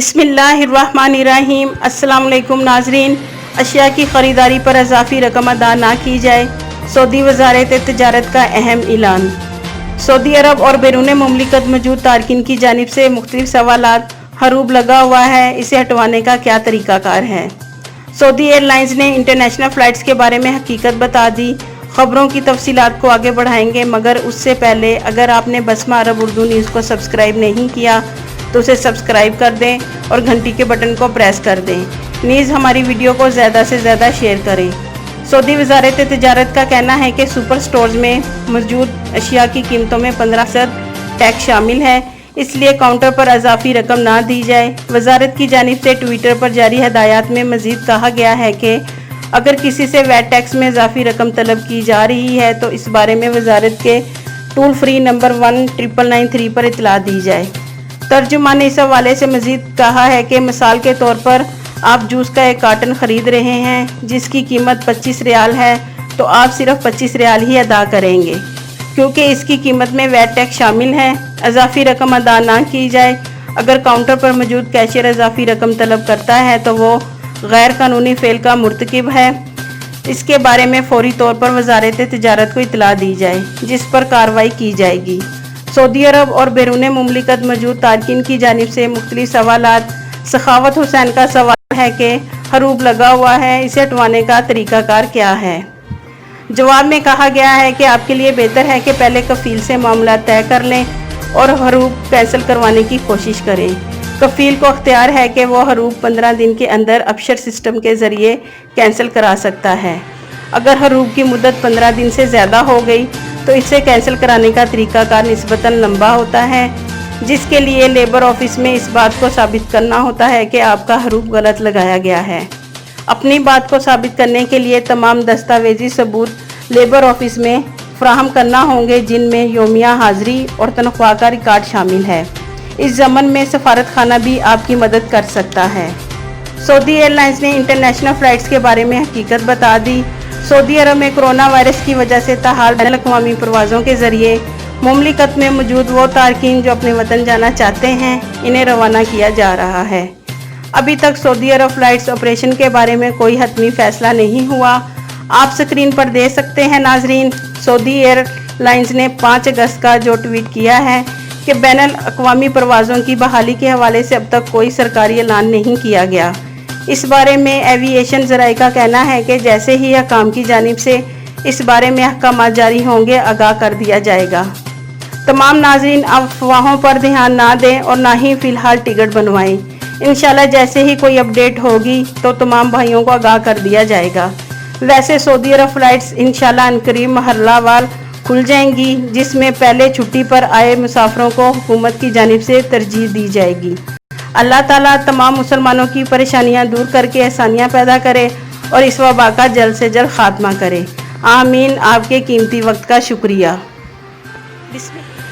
बिस्मिल्लाहिर्रहमानिर्रहीम। अस्सलाम वालेकुम नाजरीन। अशिया की ख़रीदारी पर इजाफी रकम अदा ना की जाए, सऊदी वज़ारत तिजारत का अहम ऐलान। सऊदी अरब और बैरून मुमलिकत मौजूद तारकिन की जानिब से मुख्तलिफ सवालात हरूब लगा हुआ है, इसे हटवाने का क्या तरीक़ाकार है। सऊदी एयरलाइंस ने इंटरनेशनल फ़्लाइट्स के बारे में हकीकत बता दी। ख़बरों की तफसीलात को आगे बढ़ाएंगे, मगर उससे पहले अगर आपने बसमा अरब उर्दू न्यूज़ को सब्सक्राइब नहीं किया तो उसे सब्सक्राइब कर दें और घंटी के बटन को प्रेस कर दें। नीज़ हमारी वीडियो को ज़्यादा से ज़्यादा शेयर करें। सऊदी वज़ारत तिजारत का कहना है कि सुपर स्टोर्स में मौजूद अशिया की कीमतों में 15% टैक्स शामिल है, इसलिए काउंटर पर इजाफी रकम ना दी जाए। वज़ारत की जानिब से ट्विटर पर जारी हदायत में मज़ीद कहा गया है कि अगर किसी से वैट टैक्स में इजाफी रकम तलब की जा रही है तो इस बारे में वज़ारत के टोल फ्री नंबर 199993 पर इतला दी जाए। तर्जुमान ने इस हवाले से मज़ीद कहा है कि मिसाल के तौर पर आप जूस का एक कार्टन ख़रीद रहे हैं जिसकी कीमत 25 रियाल है, तो आप सिर्फ 25 रियाल ही अदा करेंगे क्योंकि इसकी कीमत में वैट टैक्स शामिल है। इजाफी रकम अदा ना की जाए। अगर काउंटर पर मौजूद कैशियर इजाफी रकम तलब करता है तो वो गैर कानूनी फ़ेल का मुर्तकिब है। इसके बारे में फौरी तौर पर वज़ारत तिजारत को इतला दी जाए, जिस पर कार्रवाई की जाएगी। सऊदी अरब और बैरून मुमलिकत मौजूद तारकिन की जानिब से मुख्तलिफ सवालात। सखावत हुसैन का सवाल है कि हरूब लगा हुआ है, इसे हटवाने का तरीक़ाकार क्या है। जवाब में कहा गया है कि आपके लिए बेहतर है कि पहले कफ़ील से मामला तय कर लें और हरूब कैंसिल करवाने की कोशिश करें। कफ़ील को अख्तियार है कि वो हरूब 15 दिन के अंदर अबशर सिस्टम के ज़रिए कैंसिल करा सकता है। अगर हरूब की मुद्दत 15 दिन से ज़्यादा हो गई तो इसे कैंसिल कराने का तरीक़ाकार निस्बतन लंबा होता है, जिसके लिए लेबर ऑफिस में इस बात को साबित करना होता है कि आपका हरूब गलत लगाया गया है। अपनी बात को साबित करने के लिए तमाम दस्तावेजी सबूत लेबर ऑफिस में फ्राहम करना होंगे, जिनमें योमिया हाज़िरी और तनख्वाह का रिकॉर्ड शामिल है। इस ज़मन में सफारत खाना भी आपकी मदद कर सकता है। सऊदी एयरलाइंस ने इंटरनेशनल फ़्लाइट्स के बारे में हकीकत बता दी। सऊदी अरब में कोरोना वायरस की वजह से ताहाल बैनुल अक़वामी परवाज़ों के ज़रिए मुमलिकत में मौजूद वो तारकीन जो अपने वतन जाना चाहते हैं, इन्हें रवाना किया जा रहा है। अभी तक सऊदी अरब फ़्लाइट्स ऑपरेशन के बारे में कोई हतमी फ़ैसला नहीं हुआ। आप स्क्रीन पर देख सकते हैं नाजरीन, सऊदी एयरलाइंस ने 5 अगस्त का जो ट्वीट किया है कि बैनुल अक़वामी परवाज़ों की बहाली के हवाले से अब तक कोई सरकारी ऐलान नहीं किया गया। इस बारे में एविएशन ज़राए का कहना है कि जैसे ही हकाम की जानिब से इस बारे में अहकाम जारी होंगे, आगाह कर दिया जाएगा। तमाम नाज़रीन अफवाहों पर ध्यान ना दें और ना ही फ़िलहाल टिकट बनवाएं। इंशाल्लाह जैसे ही कोई अपडेट होगी तो तमाम भाइयों को आगाह कर दिया जाएगा। वैसे सऊदी अरब फ़्लाइट्स इंशाल्लाह अनकरीब महल्लावार खुल जाएंगी, जिसमें पहले छुट्टी पर आए मुसाफिरों को हुकूमत की जानिब से तरजीह दी जाएगी। अल्लाह ताला तमाम मुसलमानों की परेशानियां दूर करके आसानियां पैदा करे और इस वबा का जल्द से जल्द खात्मा करे। आमीन। आपके कीमती वक्त का शुक्रिया।